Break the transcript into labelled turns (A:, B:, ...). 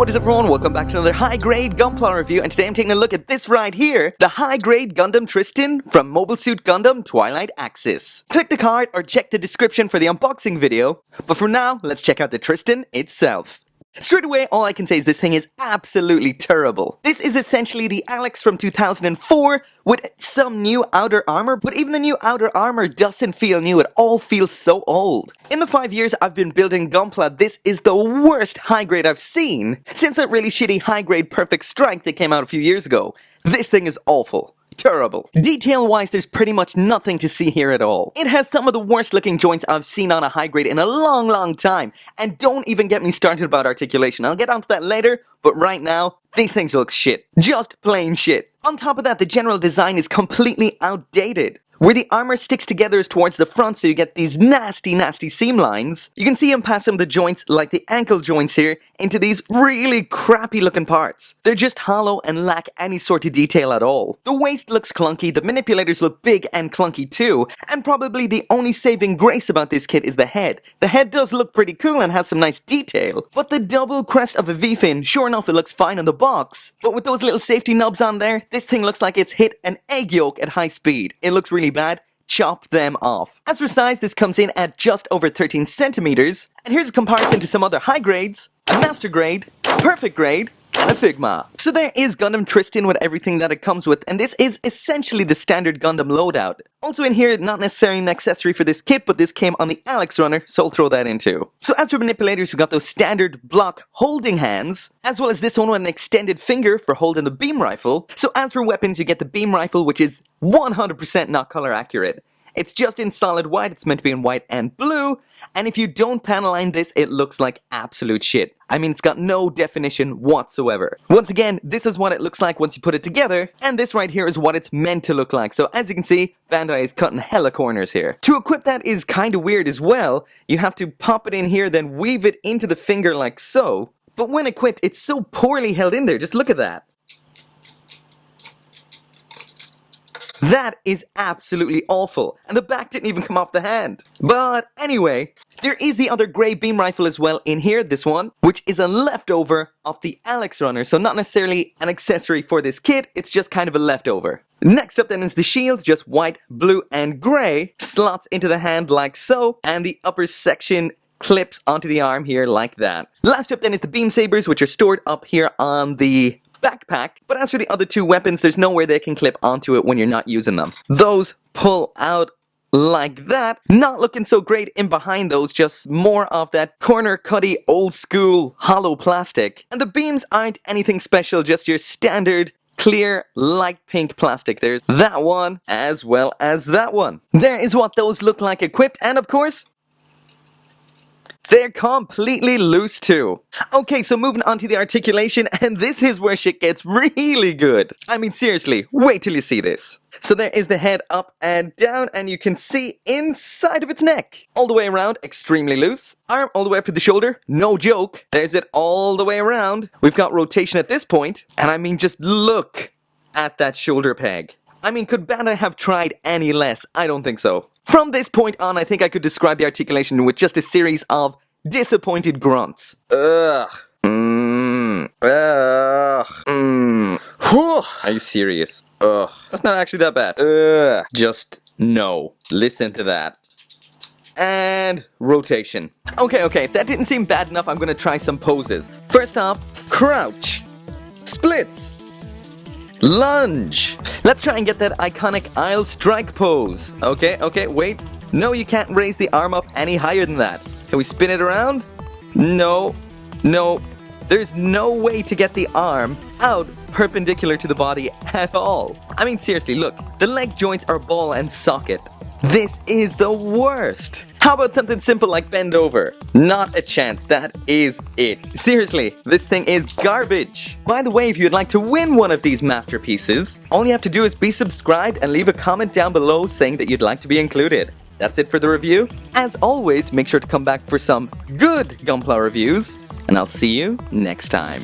A: what is up everyone, welcome back to another High Grade Gunpla review, and today I'm taking a look at this right here, the High Grade Gundam Tristan from Mobile Suit Gundam Twilight Axis. Click the card or check the description for the unboxing video, but for now, let's check out the Tristan itself. Straight away, all I can say is this thing is absolutely terrible. This is essentially the Alex from 2004 with some new outer armor, but even the new outer armor doesn't feel new, it all feels so old. In the 5 years I've been building Gunpla, this is the worst high grade I've seen since that really shitty high grade Perfect Strike that came out a few years ago. This thing is awful. Terrible. Detail-wise, there's pretty much nothing to see here at all. It has some of the worst looking joints I've seen on a high grade in a long time, and don't even get me started about articulation. I'll get onto that later, but right now, these things look shit. Just plain shit. On top of that, the general design is completely outdated. Where the armor sticks together is towards the front, so you get these nasty seam lines. You can see them pass some of the joints, like the ankle joints here, into these really crappy looking parts. They're just hollow and lack any sort of detail at all. The waist looks clunky, the manipulators look big and clunky too, and probably the only saving grace about this kit is the head. The head does look pretty cool and has some nice detail, but the double crest of a V-fin, sure enough it looks fine on the box, but with those little safety nubs on there, this thing looks like it's hit an egg yolk at high speed. It looks really bad. Chop them off. As for size, this comes in at just over 13 centimeters, and here's a comparison to some other high grades, a master grade, perfect grade, and a Figma. So there is Gundam Tristan with everything that it comes with, and this is essentially the standard Gundam loadout. Also in here, not necessarily an accessory for this kit, but this came on the Alex runner, so I'll throw that in too. So as for manipulators, we've got those standard block holding hands, as well as this one with an extended finger for holding the beam rifle. So as for weapons, you get the beam rifle, which is 100% not color accurate. It's just in solid white, it's meant to be in white and blue, and if you don't panel line this, it looks like absolute shit. I mean, it's got no definition whatsoever. Once again, this is what it looks like once you put it together, and this right here is what it's meant to look like. So as you can see, Bandai is cutting hella corners here. To equip that is kind of weird as well. You have to pop it in here, then weave it into the finger like so. But when equipped, it's so poorly held in there, just look at that. That is absolutely awful, and the back didn't even come off the hand. But anyway, there is the other grey beam rifle as well in here, this one, which is a leftover of the Alex runner, so not necessarily an accessory for this kit, it's just kind of a leftover. Next up then is the shield, just white, blue, and grey, slots into the hand like so, and the upper section clips onto the arm here like that. Last up then is the beam sabers, which are stored up here on the backpack, but as for the other two weapons, there's nowhere they can clip onto it when you're not using them. Those pull out like that. Not looking so great in behind those, just more of that corner cutty old school hollow plastic. And the beams aren't anything special, just your standard clear light pink plastic. There's that one as well as that one. There is what those look like equipped, and of course, they're completely loose too. Okay, so moving on to the articulation, and this is where shit gets really good. I mean, seriously, wait till you see this. So there is the head up and down, and you can see inside of its neck. All the way around, extremely loose. Arm all the way up to the shoulder, no joke. There's it all the way around. We've got rotation at this point, and I mean, just look at that shoulder peg. I mean, could Bandai have tried any less? I don't think so. From this point on, I think I could describe the articulation with just a series of disappointed grunts. Ugh. Ugh. Whew. Are you serious? Ugh. That's not actually that bad. Ugh. Just no. Listen to that. And rotation. Okay, if that didn't seem bad enough, I'm gonna try some poses. First off, crouch. Splits. Lunge. Let's try and get that iconic I'll strike pose. Okay, wait. No, you can't raise the arm up any higher than that. Can we spin it around? No. There's no way to get the arm out perpendicular to the body at all. I mean, seriously, look. The leg joints are ball and socket. This is the worst. How about something simple like bend over? Not a chance, that is it. Seriously, this thing is garbage. By the way, if you'd like to win one of these masterpieces, all you have to do is be subscribed and leave a comment down below saying that you'd like to be included. That's it for the review. As always, make sure to come back for some good Gunpla reviews, and I'll see you next time.